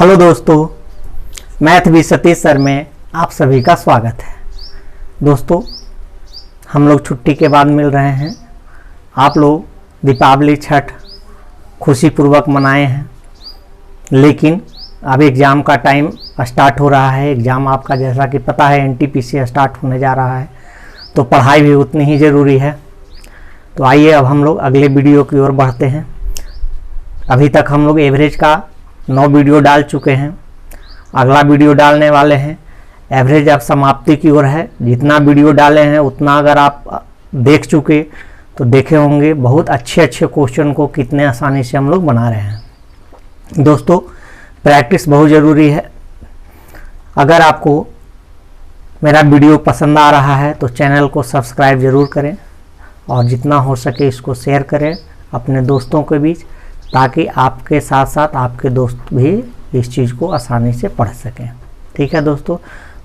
Hello दोस्तों, math भी Satish sir में आप सभी का स्वागत है। दोस्तों, हम लोग छुट्टी के बाद मिल रहे हैं। आप लोग दीपावली छठ खुशीपूर्वक मनाए हैं, लेकिन अब एग्ज़ाम का टाइम स्टार्ट हो रहा है। एग्ज़ाम आपका जैसा कि पता है एनटीपीसी स्टार्ट होने जा रहा है, तो पढ़ाई भी उतनी ही ज़रूरी है। तो आइए अब हम लोग अगले वीडियो की ओर बढ़ते हैं। अभी तक हम लोग एवरेज का 9 वीडियो डाल चुके हैं, अगला वीडियो डालने वाले हैं। एवरेज अब समाप्ति की ओर है। जितना वीडियो डाले हैं उतना अगर आप देख चुके तो देखे होंगे बहुत अच्छे क्वेश्चन को कितने आसानी से हम लोग बना रहे हैं। दोस्तों, प्रैक्टिस बहुत ज़रूरी है। अगर आपको मेरा वीडियो पसंद आ रहा है तो चैनल को सब्सक्राइब ज़रूर करें और जितना हो सके इसको शेयर करें अपने दोस्तों के बीच, ताकि आपके साथ साथ आपके दोस्त भी इस चीज़ को आसानी से पढ़ सकें। ठीक है दोस्तों,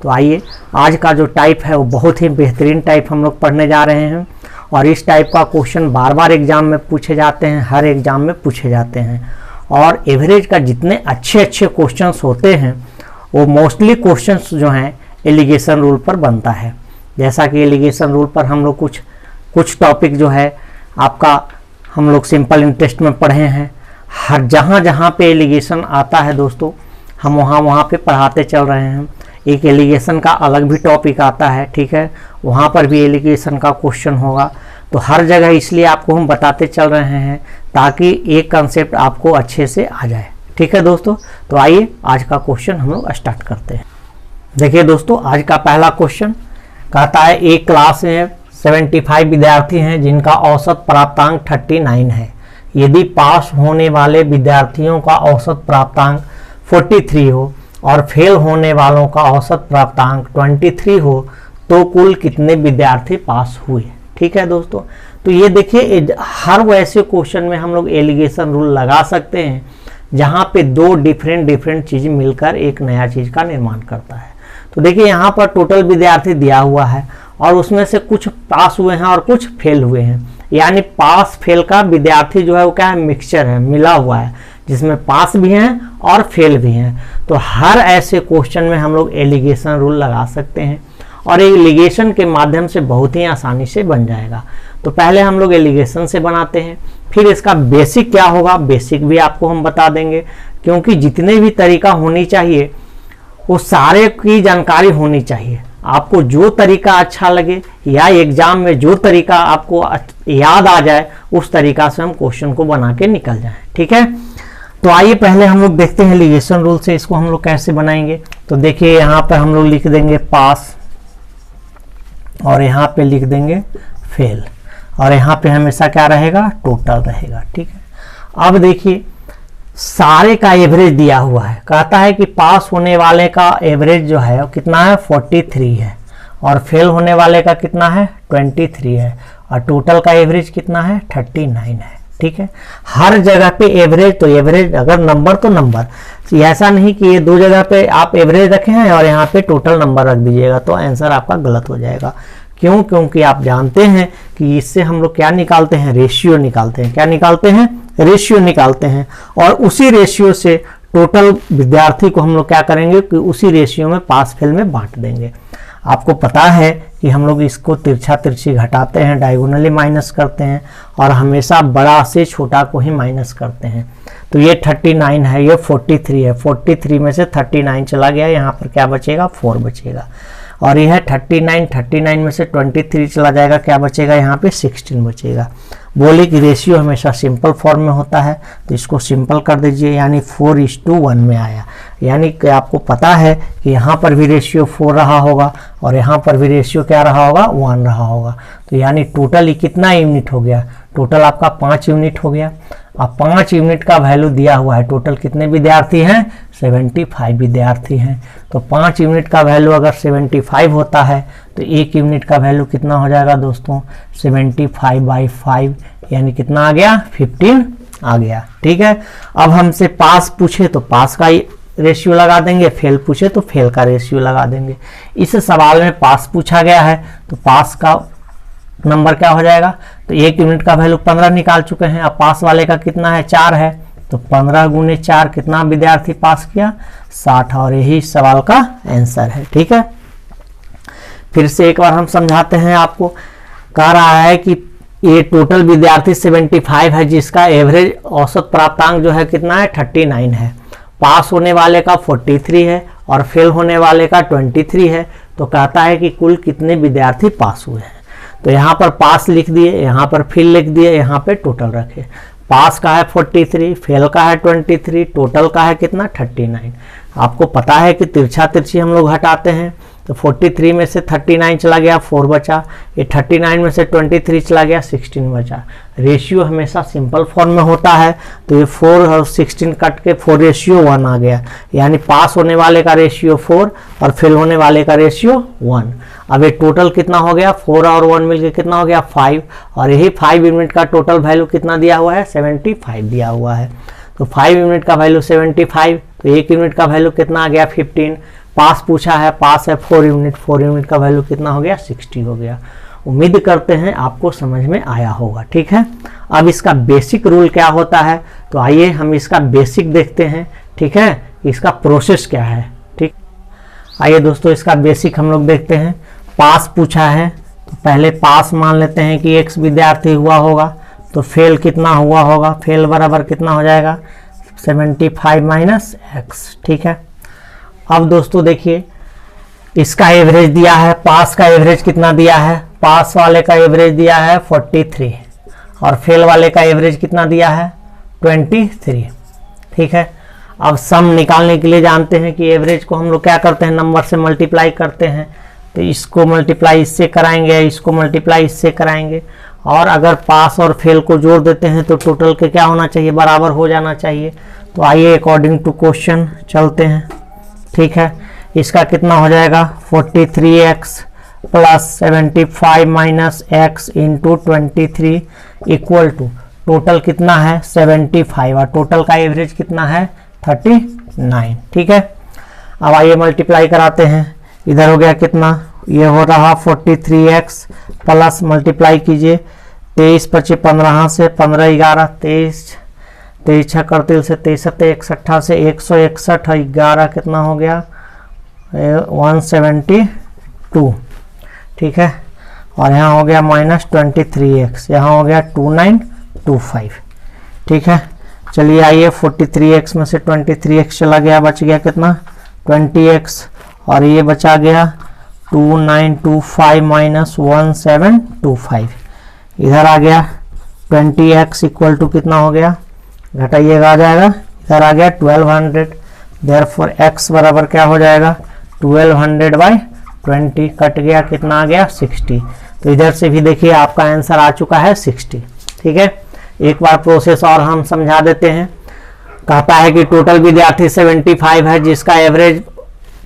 तो आइए आज का जो टाइप है वो बहुत ही बेहतरीन टाइप हम लोग पढ़ने जा रहे हैं। और इस टाइप का क्वेश्चन बार बार एग्ज़ाम में पूछे जाते हैं, हर एग्ज़ाम में पूछे जाते हैं। और एवरेज का जितने अच्छे क्वेश्चंस होते हैं वो मोस्टली क्वेश्चंस जो हैं एलिगेशन रूल पर बनता है। जैसा कि एलिगेशन रूल पर हम लोग कुछ टॉपिक जो है आपका हम लोग सिंपल इंटरेस्ट में पढ़े हैं। हर जहाँ पे एलिगेशन आता है दोस्तों, हम वहाँ पे पढ़ाते चल रहे हैं। एक एलिगेशन का अलग भी टॉपिक आता है, ठीक है, वहाँ पर भी एलिगेशन का क्वेश्चन होगा। तो हर जगह इसलिए आपको हम बताते चल रहे हैं ताकि एक कंसेप्ट आपको अच्छे से आ जाए। ठीक है दोस्तों, तो आइए आज का क्वेश्चन हम लोग स्टार्ट करते हैं। देखिए दोस्तों, आज का पहला क्वेश्चन कहता है एक क्लास में 75 विद्यार्थी हैं जिनका औसत प्राप्तांक 39 है। यदि पास होने वाले विद्यार्थियों का औसत प्राप्तांक 43 हो और फेल होने वालों का औसत प्राप्तांक 23 हो तो कुल कितने विद्यार्थी पास हुए। ठीक है दोस्तों, तो ये देखिए हर वैसे क्वेश्चन में हम लोग एलिगेशन रूल लगा सकते हैं जहाँ पे दो डिफरेंट चीज़ मिलकर एक नया चीज़ का निर्माण करता है। तो देखिए यहाँ पर टोटल विद्यार्थी दिया हुआ है और उसमें से कुछ पास हुए हैं और कुछ फेल हुए हैं। यानी पास फेल का विद्यार्थी जो है वो क्या है, मिक्सचर है, मिला हुआ है, जिसमें पास भी हैं और फेल भी हैं। तो हर ऐसे क्वेश्चन में हम लोग एलिगेशन रूल लगा सकते हैं और एलिगेशन के माध्यम से बहुत ही आसानी से बन जाएगा। तो पहले हम लोग एलिगेशन से बनाते हैं, फिर इसका बेसिक क्या होगा, बेसिक भी आपको हम बता देंगे, क्योंकि जितने भी तरीका होनी चाहिए वो सारे की जानकारी होनी चाहिए। आपको जो तरीका अच्छा लगे या एग्जाम में जो तरीका आपको याद आ जाए उस तरीका से हम क्वेश्चन को बना के निकल जाएं। ठीक है, तो आइए पहले हम लोग देखते हैं एलिगेशन रूल से इसको हम लोग कैसे बनाएंगे। तो देखिए यहाँ पर हम लोग लिख देंगे पास और यहाँ पे लिख देंगे फेल और यहाँ पे हमेशा क्या रहेगा, टोटल रहेगा। ठीक है, अब देखिए सारे का एवरेज दिया हुआ है। कहता है कि पास होने वाले का एवरेज जो है वो कितना है, 43 है, और फेल होने वाले का कितना है, 23 है, और टोटल का एवरेज कितना है, 39 है। ठीक है, हर जगह पे एवरेज, तो एवरेज अगर नंबर तो नंबर, ऐसा नहीं कि ये दो जगह पे आप एवरेज रखे हैं और यहाँ पे टोटल नंबर रख दीजिएगा तो आंसर आपका गलत हो जाएगा। क्यों? क्योंकि आप जानते हैं कि इससे हम लोग क्या निकालते हैं, रेशियो निकालते हैं। क्या निकालते हैं, रेशियो निकालते हैं, और उसी रेशियो से टोटल विद्यार्थी को हम लोग क्या करेंगे कि उसी रेशियो में पास फेल में बांट देंगे। आपको पता है कि हम लोग इसको तिरछा तिरछी घटाते हैं, डायगोनली माइनस करते हैं और हमेशा बड़ा से छोटा को ही माइनस करते हैं। तो ये 39 है, ये 43 है, 43 में से 39 चला गया, यहाँ पर क्या बचेगा, 4 बचेगा। और यह है 39 में से 23 चला जाएगा, क्या बचेगा, यहाँ पे 16 बचेगा। बोले कि रेशियो हमेशा सिंपल फॉर्म में होता है तो इसको सिंपल कर दीजिए, यानी 4:1 में आया। यानी कि आपको पता है कि यहाँ पर भी रेशियो 4 रहा होगा और यहाँ पर भी रेशियो क्या रहा होगा, 1 रहा होगा। तो यानी टोटल कितना यूनिट हो गया, टोटल आपका 5 यूनिट हो गया। अब 5 यूनिट का वैल्यू दिया हुआ है, टोटल कितने विद्यार्थी हैं, 75 विद्यार्थी हैं। तो 5 यूनिट का वैल्यू अगर 75 होता है तो 1 यूनिट का वैल्यू कितना हो जाएगा दोस्तों, 75/5, यानी कितना आ गया, 15 आ गया। ठीक है, अब हमसे पास पूछे तो पास का रेशियो लगा देंगे, फेल पूछे तो फेल का रेशियो लगा देंगे। इस सवाल में पास पूछा गया है तो पास का नंबर क्या हो जाएगा, तो 1 यूनिट का वैल्यू 15 निकाल चुके हैं। अब पास वाले का कितना है, 4 है, तो 15 गुने 4 कितना विद्यार्थी पास किया? 60, और यही सवाल का आंसर है। ठीक है, फिर से एक बार हम समझाते हैं आपको। कह रहा है कि ये टोटल विद्यार्थी 75 है, जिसका एवरेज औसत प्राप्तांक जो है कितना है? 39 है। पास होने वाले का 43 है और फेल होने वाले का 23 है। तो कहता है कि कुल कितने विद्यार्थी पास हुए हैं। तो यहाँ पर पास लिख दिए, यहाँ पर फेल लिख दिए, यहाँ पे टोटल रखे। पास का है 43, फेल का है 23, टोटल का है कितना? 39। आपको पता है कि तिरछा तिरछी हम लोग हटाते हैं, तो 43 में से 39 चला गया, 4 बचा। ये 39 में से 23 चला गया, 16 बचा। रेशियो हमेशा सिंपल फॉर्म में होता है, तो ये 4 और 16 कट के 4:1 आ गया, यानी पास होने वाले का रेशियो 4 और फेल होने वाले का रेशियो 1। अब ये टोटल कितना हो गया? 4 और 1 मिलकर कितना हो गया? 5, और यही 5 यूनिट का टोटल वैल्यू कितना दिया हुआ है? 75 दिया हुआ है। तो 5 यूनिट का वैल्यू 75, तो 1 यूनिट का वैल्यू कितना आ गया? 15। पास पूछा है, पास है 4 यूनिट, 4 यूनिट का वैल्यू कितना हो गया? 60 हो गया। उम्मीद करते हैं आपको समझ में आया होगा। ठीक है, अब इसका बेसिक रूल क्या होता है, तो आइए हम इसका बेसिक देखते हैं। ठीक है, इसका प्रोसेस क्या है। ठीक, आइए दोस्तों इसका बेसिक हम लोग देखते हैं। पास पूछा है, तो पहले पास मान लेते हैं कि x विद्यार्थी हुआ होगा, तो फेल कितना हुआ होगा? फेल बराबर कितना हो जाएगा? 75 माइनस x। ठीक है, अब दोस्तों देखिए इसका एवरेज दिया है। पास का एवरेज कितना दिया है? पास वाले का एवरेज दिया है 43 और फेल वाले का एवरेज कितना दिया है? 23। ठीक है, अब सम निकालने के लिए जानते हैं कि एवरेज को हम लोग क्या करते हैं? नंबर से मल्टीप्लाई करते हैं। तो इसको मल्टीप्लाई इससे कराएंगे, इसको मल्टीप्लाई इससे कराएंगे, और अगर पास और फेल को जोड़ देते हैं तो टोटल के क्या होना चाहिए? बराबर हो जाना चाहिए। तो आइए अकॉर्डिंग टू क्वेश्चन चलते हैं। ठीक है, इसका कितना हो जाएगा? 43x plus 75 minus x into 23 equal to total कितना है? 75, और टोटल का एवरेज कितना है? 39। ठीक है, अब आइए मल्टीप्लाई कराते हैं। इधर हो गया कितना? ये हो रहा 43x प्लस मल्टीप्लाई कीजिए 23 25 15 से 15 11 23 23 6 करतिल से 23 61 से 161 11 कितना हो गया? 172। ठीक है, और यहाँ हो गया माइनस 23x, यहाँ हो गया 2925। ठीक है, चलिए आइए 43x में से 23x चला गया, बच गया कितना? 20x, और ये बचा गया 2925 माइनस 1725। इधर आ गया 20x इक्वल टू कितना हो गया? घटाइएगा आ जाएगा, इधर आ गया 1200। देयरफॉर x बराबर क्या हो जाएगा? 1200/20। कट गया, कितना आ गया? 60। तो इधर से भी देखिए आपका आंसर आ चुका है 60। ठीक है, एक बार प्रोसेस और हम समझा देते हैं। कहता है कि टोटल विद्यार्थी 75 है, जिसका एवरेज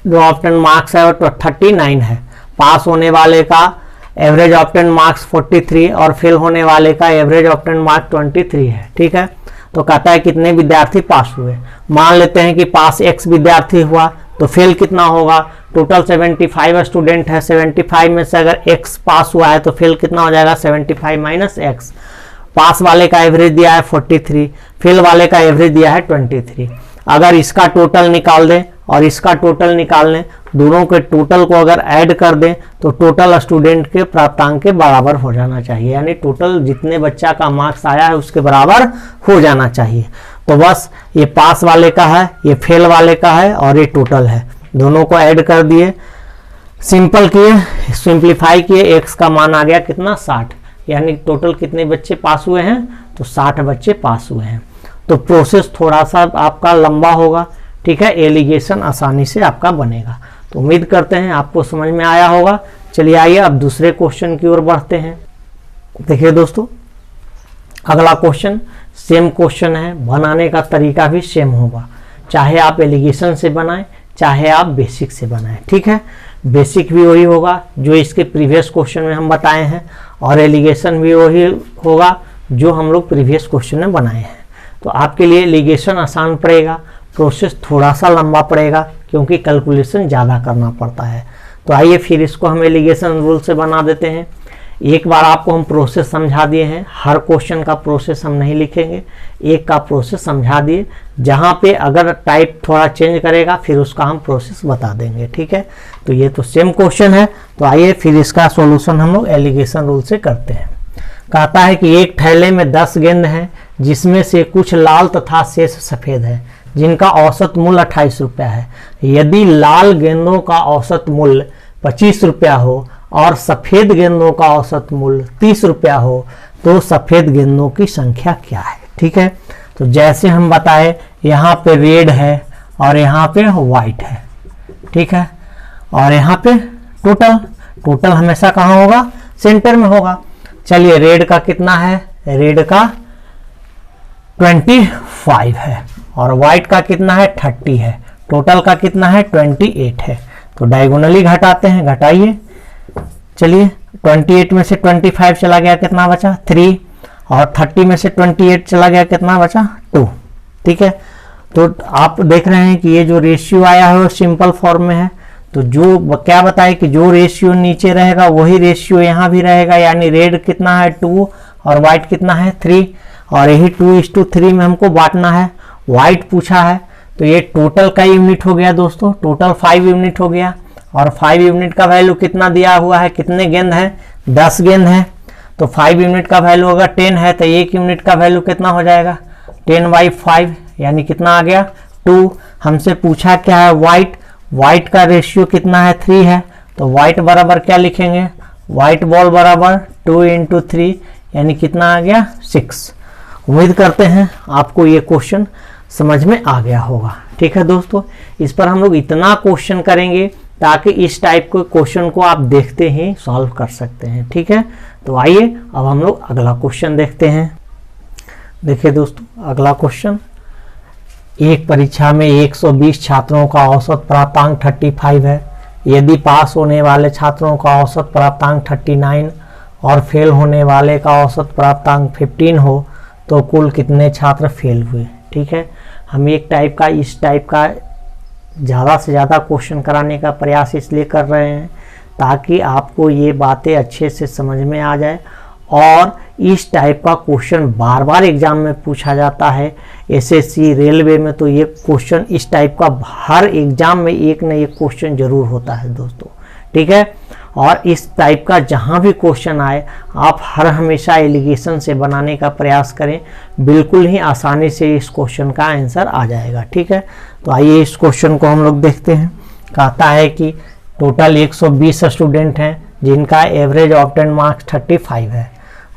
जो ऑप्टेन मार्क्स है वो 39 है। पास होने वाले का एवरेज ऑप्टेन मार्क्स 43 और फेल होने वाले का एवरेज ऑप्टेन मार्क्स 23 है। ठीक है, तो कहता है कितने विद्यार्थी पास हुए। मान लेते हैं कि पास x विद्यार्थी हुआ, तो फेल कितना होगा? टोटल 75 स्टूडेंट है, 75 में से अगर x पास हुआ है तो फेल कितना हो जाएगा? 75 माइनस x। पास वाले का एवरेज दिया है 43, फेल वाले का एवरेज दिया है 23। अगर इसका टोटल निकाल दें और इसका टोटल निकाल लें, दोनों के टोटल को अगर ऐड कर दें तो टोटल स्टूडेंट के प्राप्तांक के बराबर हो जाना चाहिए, यानी टोटल जितने बच्चा का मार्क्स आया है उसके बराबर हो जाना चाहिए। तो बस ये पास वाले का है, ये फेल वाले का है और ये टोटल है, दोनों को ऐड कर दिए, सिंपल किए, सिंप्लीफाई किए, x का मान आ गया कितना? 60। यानी टोटल कितने बच्चे पास हुए हैं? तो 60 बच्चे पास हुए हैं। तो प्रोसेस थोड़ा सा आपका लंबा होगा। ठीक है, एलिगेशन आसानी से आपका बनेगा। तो उम्मीद करते हैं आपको समझ में आया होगा। चलिए आइए अब दूसरे क्वेश्चन की ओर बढ़ते हैं। देखिए दोस्तों, अगला क्वेश्चन सेम क्वेश्चन है, बनाने का तरीका भी सेम होगा, चाहे आप एलिगेशन से बनाएं चाहे आप बेसिक से बनाएं। ठीक है, बेसिक भी वही होगा जो इसके प्रीवियस क्वेश्चन में हम बताए हैं और एलिगेशन भी वही होगा जो हम लोग प्रीवियस क्वेश्चन में बनाए हैं। तो आपके लिए एलिगेशन आसान पड़ेगा, प्रोसेस थोड़ा सा लंबा पड़ेगा क्योंकि कैलकुलेशन ज़्यादा करना पड़ता है। तो आइए फिर इसको हम एलिगेशन रूल से बना देते हैं। एक बार आपको हम प्रोसेस समझा दिए हैं, हर क्वेश्चन का प्रोसेस हम नहीं लिखेंगे, एक का प्रोसेस समझा दिए, जहाँ पे अगर टाइप थोड़ा चेंज करेगा फिर उसका हम प्रोसेस बता देंगे, ठीक है। तो ये तो सेम क्वेश्चन है, तो आइए फिर इसका सॉल्यूशन हम लोग एलिगेशन रूल से करते हैं। कहता है कि एक थैले में 10 गेंद हैं जिसमें से कुछ लाल तथा शेष सफ़ेद है, जिनका औसत मूल्य 28 रुपया है। यदि लाल गेंदों का औसत मूल्य 25 रुपया हो और सफ़ेद गेंदों का औसत मूल्य 30 रुपया हो तो सफ़ेद गेंदों की संख्या क्या है, ठीक है। तो जैसे हम बताए, यहाँ पे रेड है और यहाँ पे वाइट है, ठीक है, और यहाँ पे टोटल हमेशा कहाँ होगा, सेंटर में होगा। चलिए रेड का कितना है, रेड का 25 है और वाइट का कितना है 30 है, टोटल का कितना है 28 है। तो डायगोनली घटाते हैं, घटाइए। चलिए 28 में से 25 चला गया, कितना बचा 3, और 30 में से 28 चला गया, कितना बचा 2, ठीक है। तो आप देख रहे हैं कि ये जो रेशियो आया है वो सिंपल फॉर्म में है। तो जो क्या बताए कि जो रेशियो नीचे रहेगा वही रेशियो यहाँ भी रहेगा, यानी रेड कितना है 2 और वाइट कितना है 3, और यही 2:3 में हमको बांटना है। वाइट पूछा है तो ये टोटल का यूनिट हो गया दोस्तों, टोटल 5 यूनिट हो गया, और 5 यूनिट का वैल्यू कितना दिया हुआ है, कितने गेंद है 10 गेंद है, तो 5 यूनिट का वैल्यू अगर 10 है तो 1 यूनिट का वैल्यू कितना हो जाएगा 10/5, यानी कितना आ गया 2। हमसे पूछा क्या है वाइट का रेशियो कितना है 3 है, तो वाइट बराबर क्या लिखेंगे, वाइट बॉल बराबर 2 × 3, यानी कितना आ गया 6। उम्मीद करते हैं आपको ये क्वेश्चन समझ में आ गया होगा, ठीक है दोस्तों। इस पर हम लोग इतना क्वेश्चन करेंगे ताकि इस टाइप के क्वेश्चन को आप देखते ही सॉल्व कर सकते हैं, ठीक है। तो आइए अब हम लोग अगला क्वेश्चन देखते हैं। देखिए दोस्तों अगला क्वेश्चन, एक परीक्षा में 120 छात्रों का औसत प्राप्तांक 35 है। यदि पास होने वाले छात्रों का औसत प्राप्तांक 39 और फेल होने वाले का औसत प्राप्तांक 15 हो तो कुल कितने छात्र फेल हुए, ठीक है। हम एक टाइप का इस टाइप का ज़्यादा से ज़्यादा क्वेश्चन कराने का प्रयास इसलिए कर रहे हैं ताकि आपको ये बातें अच्छे से समझ में आ जाए, और इस टाइप का क्वेश्चन बार बार एग्जाम में पूछा जाता है। एसएससी रेलवे में तो ये क्वेश्चन इस टाइप का हर एग्जाम में एक न एक क्वेश्चन जरूर होता है दोस्तों, ठीक है। और इस टाइप का जहाँ भी क्वेश्चन आए आप हर हमेशा एलिगेशन से बनाने का प्रयास करें, बिल्कुल ही आसानी से इस क्वेश्चन का आंसर आ जाएगा, ठीक है। तो आइए इस क्वेश्चन को हम लोग देखते हैं। कहता है कि टोटल 120 स्टूडेंट हैं जिनका एवरेज ऑब्टेन मार्क्स 35 है,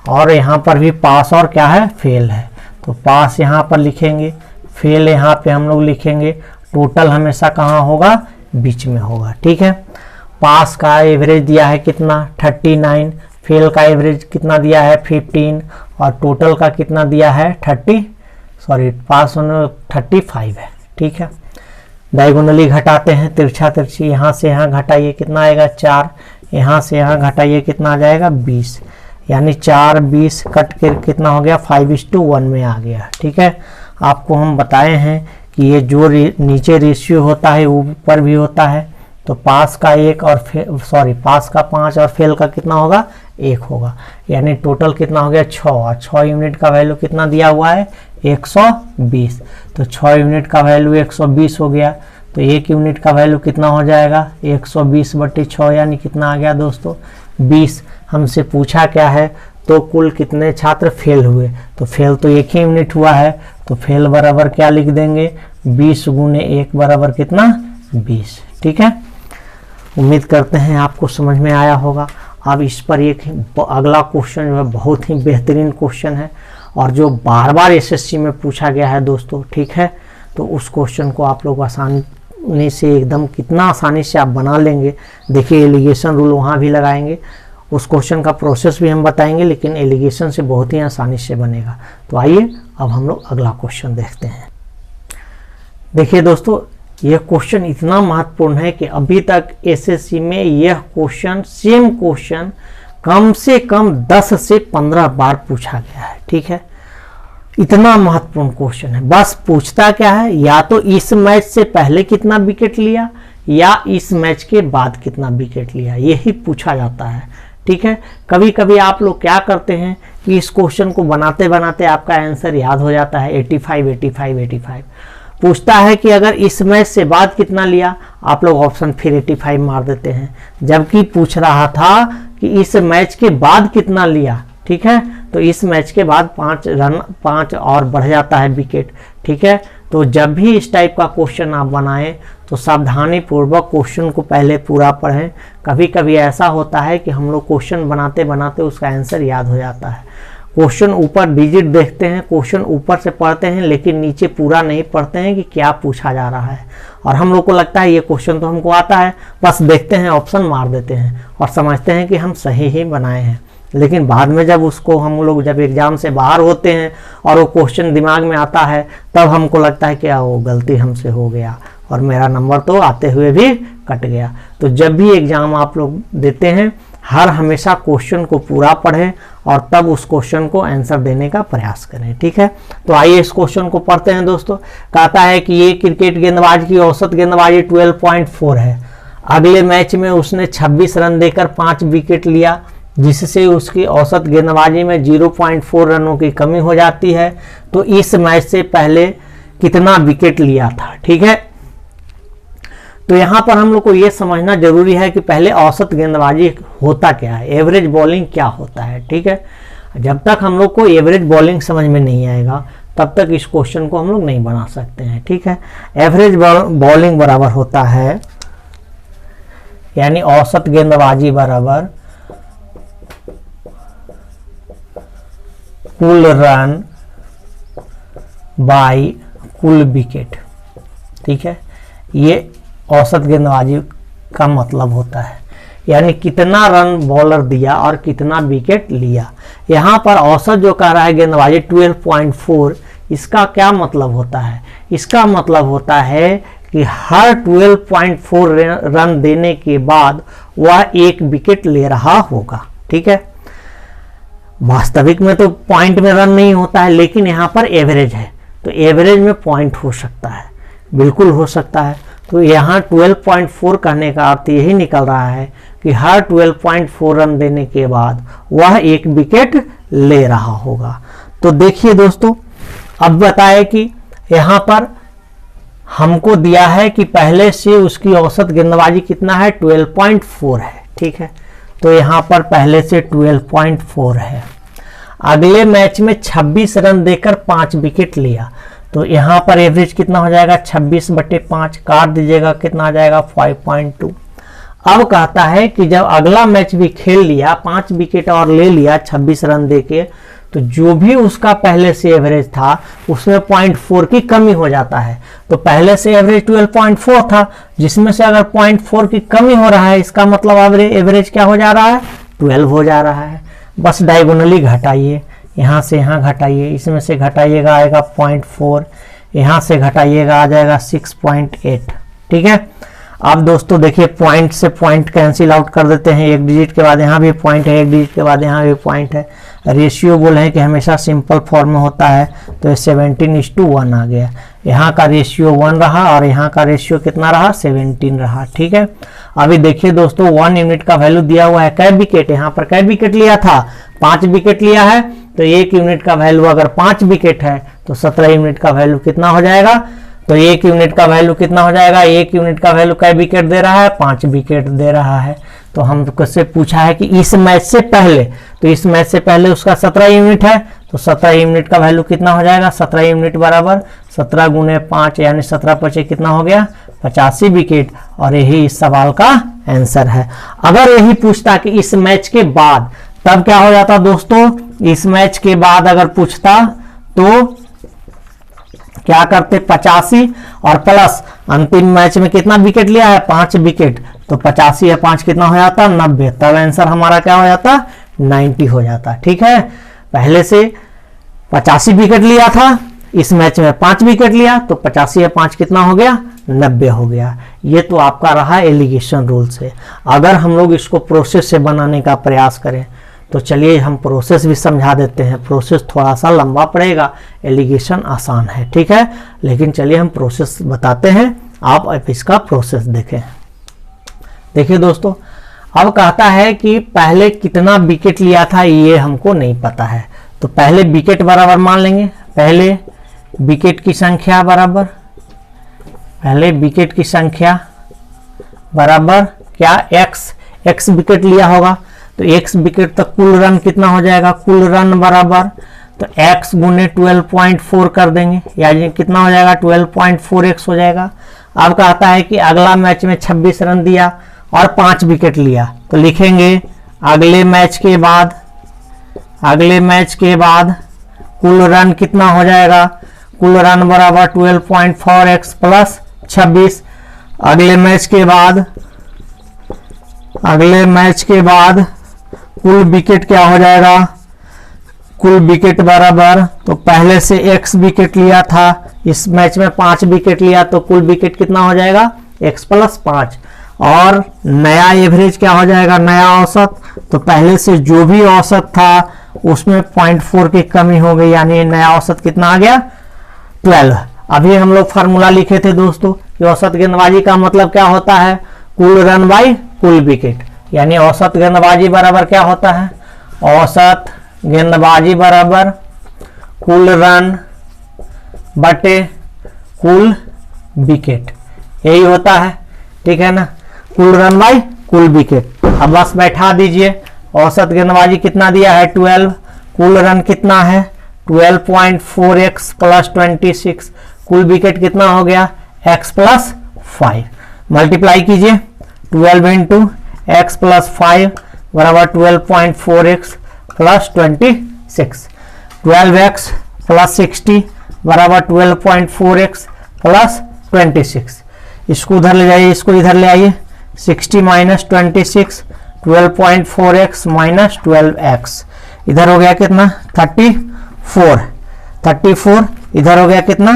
और यहाँ पर भी पास और क्या है फेल है। तो पास यहाँ पर लिखेंगे, फेल यहाँ पे हम लोग लिखेंगे। टोटल हमेशा कहाँ होगा, बीच में होगा, ठीक है। पास का एवरेज दिया है कितना 39, फेल का एवरेज कितना दिया है 15, और टोटल का कितना दिया है पास होने 35 है, ठीक है। डायगोनली घटाते हैं, तिरछा तिरछी, यहाँ से यहाँ घटाइए कितना आएगा 4, यहाँ से यहाँ घटाइए कितना आ जाएगा 20, यानी 4 20 कट कर कितना हो गया 5:1 में आ गया, ठीक है। आपको हम बताए हैं कि ये जो नीचे रेशियो होता है ऊपर भी होता है। तो पास का 1 और पास का 5 और फेल का कितना होगा 1 होगा, यानी टोटल कितना हो गया 6, और 6 यूनिट का वैल्यू कितना दिया हुआ है 120। तो 6 यूनिट का वैल्यू 120 हो गया, तो 1 यूनिट का वैल्यू कितना हो जाएगा 120/6, यानी कितना आ गया दोस्तों 20। हमसे पूछा क्या है, तो कुल कितने छात्र फेल हुए, तो फेल तो 1 ही यूनिट हुआ है, तो फेल बराबर क्या लिख देंगे 20 × 1 बराबर कितना 20, ठीक है। उम्मीद करते हैं आपको समझ में आया होगा। अब इस पर एक अगला क्वेश्चन जो है बहुत ही बेहतरीन क्वेश्चन है, और जो बार बार एसएससी में पूछा गया है दोस्तों, ठीक है। तो उस क्वेश्चन को आप लोग आसानी से एकदम कितना आसानी से आप बना लेंगे, देखिए एलिगेशन रूल वहाँ भी लगाएंगे, उस क्वेश्चन का प्रोसेस भी हम बताएंगे, लेकिन एलिगेशन से बहुत ही आसानी से बनेगा। तो आइए अब हम लोग अगला क्वेश्चन देखते हैं। देखिए दोस्तों यह क्वेश्चन इतना महत्वपूर्ण है कि अभी तक एसएससी में यह क्वेश्चन सेम क्वेश्चन कम से कम 10 से 15 बार पूछा गया है, ठीक है। इतना महत्वपूर्ण क्वेश्चन है। बस पूछता क्या है, या तो इस मैच से पहले कितना विकेट लिया या इस मैच के बाद कितना विकेट लिया, यही पूछा जाता है, ठीक है। कभी कभी आप लोग क्या करते हैं कि इस क्वेश्चन को बनाते बनाते आपका आंसर याद हो जाता है 85 85 85। पूछता है कि अगर इस मैच से बाद कितना लिया, आप लोग ऑप्शन फिर 85 मार देते हैं, जबकि पूछ रहा था कि इस मैच के बाद कितना लिया, ठीक है। तो इस मैच के बाद 5 और बढ़ जाता है विकेट, ठीक है। तो जब भी इस टाइप का क्वेश्चन आप बनाएं तो सावधानी पूर्वक क्वेश्चन को पहले पूरा पढ़ें। कभी कभी ऐसा होता है कि हम लोग क्वेश्चन बनाते बनाते उसका आंसर याद हो जाता है। क्वेश्चन ऊपर डिजिट देखते हैं, क्वेश्चन ऊपर से पढ़ते हैं, लेकिन नीचे पूरा नहीं पढ़ते हैं कि क्या पूछा जा रहा है, और हम लोग को लगता है ये क्वेश्चन तो हमको आता है, बस देखते हैं ऑप्शन मार देते हैं और समझते हैं कि हम सही ही बनाए हैं। लेकिन बाद में जब उसको हम लोग जब एग्जाम से बाहर होते हैं और वो क्वेश्चन दिमाग में आता है, तब हमको लगता है कि वो गलती हमसे हो गया और मेरा नंबर तो आते हुए भी कट गया। तो जब भी एग्जाम आप लोग देते हैं, हर हमेशा क्वेश्चन को पूरा पढ़ें और तब उस क्वेश्चन को आंसर देने का प्रयास करें, ठीक है। तो आइए इस क्वेश्चन को पढ़ते हैं दोस्तों। कहता है कि ये क्रिकेट गेंदबाज की औसत गेंदबाजी 12.4 है। अगले मैच में उसने 26 रन देकर 5 विकेट लिया, जिससे उसकी औसत गेंदबाजी में 0.4 रनों की कमी हो जाती है। तो इस मैच से पहले कितना विकेट लिया था, ठीक है। तो यहाँ पर हम लोग को ये समझना जरूरी है कि पहले औसत गेंदबाजी होता क्या है, एवरेज बॉलिंग क्या होता है, ठीक है। जब तक हम लोग को एवरेज बॉलिंग समझ में नहीं आएगा तब तक इस क्वेश्चन को हम लोग नहीं बना सकते हैं, ठीक है। एवरेज बॉलिंग बराबर होता है, यानी औसत गेंदबाजी बराबर कुल रन बाय कुल विकेट, ठीक है। ये औसत गेंदबाजी का मतलब होता है, यानी कितना रन बॉलर दिया और कितना विकेट लिया। यहाँ पर औसत जो कह रहा है गेंदबाजी 12.4, इसका क्या मतलब होता है? इसका मतलब होता है कि हर 12.4 रन देने के बाद वह 1 विकेट ले रहा होगा, ठीक है। वास्तविक में तो पॉइंट में रन नहीं होता है, लेकिन यहाँ पर एवरेज है, तो एवरेज में पॉइंट हो सकता है, बिल्कुल हो सकता है। तो यहाँ 12.4 कहने का अर्थ यही निकल रहा है कि हर 12.4 रन देने के बाद वह 1 विकेट ले रहा होगा। तो देखिए दोस्तों, अब बताए कि यहाँ पर हमको दिया है कि पहले से उसकी औसत गेंदबाजी कितना है, 12.4 है, ठीक है। तो यहाँ पर पहले से 12.4 है। अगले मैच में 26 रन देकर 5 विकेट लिया, तो यहाँ पर एवरेज कितना हो जाएगा, 26/5 काट दीजिएगा, कितना आ जाएगा 5.2। अब कहता है कि जब अगला मैच भी खेल लिया, 5 विकेट और ले लिया 26 रन देके, तो जो भी उसका पहले से एवरेज था उसमें 0.4 की कमी हो जाता है। तो पहले से एवरेज 12.4 था, जिसमें से अगर 0.4 की कमी हो रहा है, इसका मतलब एवरेज क्या हो जा रहा है, 12 हो जा रहा है। बस डायगोनली घटाइए, यहाँ से यहाँ घटाइए, इसमें से घटाइएगा आएगा 0.4, यहाँ से घटाइएगा आ जाएगा 6.8, ठीक है। अब दोस्तों देखिए, पॉइंट से पॉइंट कैंसिल आउट कर देते हैं, 1 डिजिट के बाद यहाँ भी पॉइंट है, 1 डिजिट के बाद यहाँ भी पॉइंट है। रेशियो बोले हैं कि हमेशा सिंपल फॉर्म में होता है, तो ये 17:1 आ गया। यहाँ का रेशियो 1 रहा और यहाँ का रेशियो कितना रहा, 17 रहा, ठीक है। अभी देखिए दोस्तों, 1 यूनिट का वैल्यू दिया हुआ है, कै विकेट, यहाँ पर कै विकेट लिया था, 5 विकेट लिया है। तो 1 यूनिट का वैल्यू अगर 5 विकेट है तो 17 यूनिट का वैल्यू कितना हो जाएगा, तो 1 यूनिट का वैल्यू कितना हो जाएगा, 1 यूनिट का वैल्यू कै विकेट दे रहा है, 5 विकेट दे रहा है। तो हमसे पूछा है कि इस मैच से पहले, तो इस मैच से पहले उसका 17 यूनिट है, तो 17 यूनिट का वैल्यू कितना हो जाएगा, 17 यूनिट बराबर 17 × 5 यानी 17×5 कितना हो गया, 85 विकेट। और यही इस सवाल का आंसर है। अगर यही पूछता कि इस मैच के बाद, तब क्या हो जाता दोस्तों, इस मैच के बाद अगर पूछता तो क्या करते, 85 और प्लस अंतिम मैच में कितना विकेट लिया है, 5 विकेट, तो 85 या 5 कितना हो जाता, 90। तब आंसर हमारा क्या हो जाता, 90 हो जाता, ठीक है। पहले से 85 विकेट लिया था, इस मैच में 5 विकेट लिया, तो 85 या 5 कितना हो गया, 90 हो गया। ये तो आपका रहा एलिगेशन रूल से। अगर हम लोग इसको प्रोसेस से बनाने का प्रयास करें तो चलिए हम प्रोसेस भी समझा देते हैं। प्रोसेस थोड़ा सा लंबा पड़ेगा, एलिगेशन आसान है, ठीक है। लेकिन चलिए हम प्रोसेस बताते हैं, आप अब इसका प्रोसेस देखें। देखिए दोस्तों, अब कहता है कि पहले कितना विकेट लिया था ये हमको नहीं पता है, तो पहले विकेट बराबर मान लेंगे, पहले विकेट की संख्या बराबर, पहले विकेट की संख्या बराबर क्या, एक्स विकेट लिया होगा, तो एक्स विकेट तक कुल रन कितना हो जाएगा, कुल रन बराबर, तो x गुने 12.4 कर देंगे, यानी कितना हो जाएगा 12.4x हो जाएगा। अब कहता है कि अगला मैच में 26 रन दिया और 5 विकेट लिया, तो लिखेंगे अगले मैच के बाद कुल रन कितना हो जाएगा, कुल रन बराबर 12.4x प्लस 26। अगले मैच के बाद कुल विकेट क्या हो जाएगा, कुल विकेट बराबर, तो पहले से x विकेट लिया था, इस मैच में 5 विकेट लिया, तो कुल विकेट कितना हो जाएगा x प्लस 5, और नया एवरेज क्या हो जाएगा, नया औसत, तो पहले से जो भी औसत था उसमें 0.4 की कमी हो गई, यानी नया औसत कितना आ गया 12। अभी हम लोग फार्मूला लिखे थे दोस्तों कि औसत गेंदबाजी का मतलब क्या होता है, कुल रन बाई कुल विकेट, यानी औसत गेंदबाजी बराबर क्या होता है, औसत गेंदबाजी बराबर कुल रन बटे कुल विकेट, यही होता है, ठीक है ना, कुल रन बाई कुल विकेट। अब बस बैठा दीजिए, औसत गेंदबाजी कितना दिया है 12, कुल रन कितना है 12.4x प्लस 26, कुल विकेट कितना हो गया x प्लस 5, मल्टीप्लाई कीजिए 12 इंटू x प्लस 5 बराबर 12.4x प्लस 26, 12x प्लस 60 बराबर 12.4x प्लस 26। इसको उधर ले जाइए, इसको इधर ले आइए, 60 माइनस 26, 12.4x माइनस 12x, इधर हो गया कितना 34, इधर हो गया कितना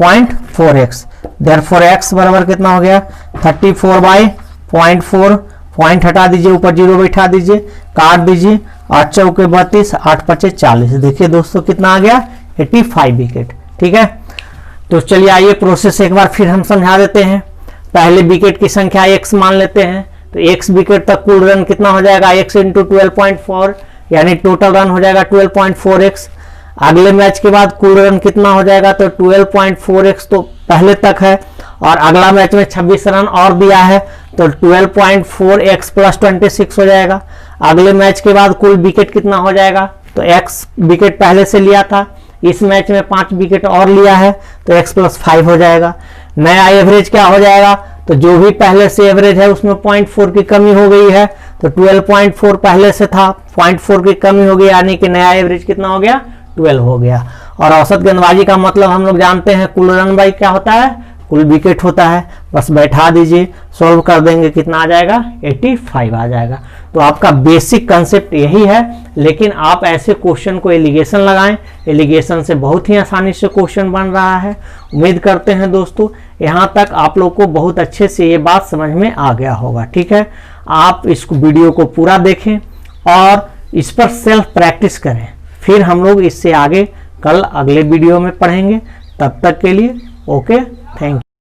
0.4x, देयरफॉर x बराबर कितना हो गया 34 बाई 0.4, पॉइंट हटा दीजिए, ऊपर जीरो बैठा दीजिए, काट दीजिए, 8 चौके 32, 8 पचे 40, देखिए दोस्तों कितना आ गया 85 विकेट, ठीक है। तो चलिए आइए प्रोसेस एक बार फिर हम समझा देते हैं। पहले विकेट की संख्या x मान लेते हैं, तो x विकेट तक कुल रन कितना हो जाएगा x इंटू 12.4, यानी टोटल रन हो जाएगा 12.4x। अगले मैच के बाद कुल रन कितना हो जाएगा, तो 12.4x तो पहले तक है, और अगला मैच में 26 रन और दिया है, तो 12.4x प्लस 26 हो जाएगा। अगले मैच के बाद कुल विकेट कितना हो जाएगा, तो x विकेट पहले से लिया था, इस मैच में 5 विकेट और लिया है, तो x प्लस 5 हो जाएगा। नया एवरेज क्या हो जाएगा, तो जो भी पहले से एवरेज है उसमें 0.4 की कमी हो गई है, तो 12.4 पहले से था, 0.4 की कमी हो गई, यानी कि नया एवरेज कितना हो गया 12 हो गया। और औसत गेंदबाजी का मतलब हम लोग जानते हैं कुल रन बाई क्या होता है, कुल विकेट होता है। बस बैठा दीजिए, सॉल्व कर देंगे, कितना आ जाएगा 85 आ जाएगा। तो आपका बेसिक कंसेप्ट यही है, लेकिन आप ऐसे क्वेश्चन को एलिगेशन लगाएं, एलिगेशन से बहुत ही आसानी से क्वेश्चन बन रहा है। उम्मीद करते हैं दोस्तों यहाँ तक आप लोग को बहुत अच्छे से ये बात समझ में आ गया होगा, ठीक है। आप इस वीडियो को पूरा देखें और इस पर सेल्फ प्रैक्टिस करें, फिर हम लोग इससे आगे कल अगले वीडियो में पढ़ेंगे। तब तक के लिए ओके, थैंक यू।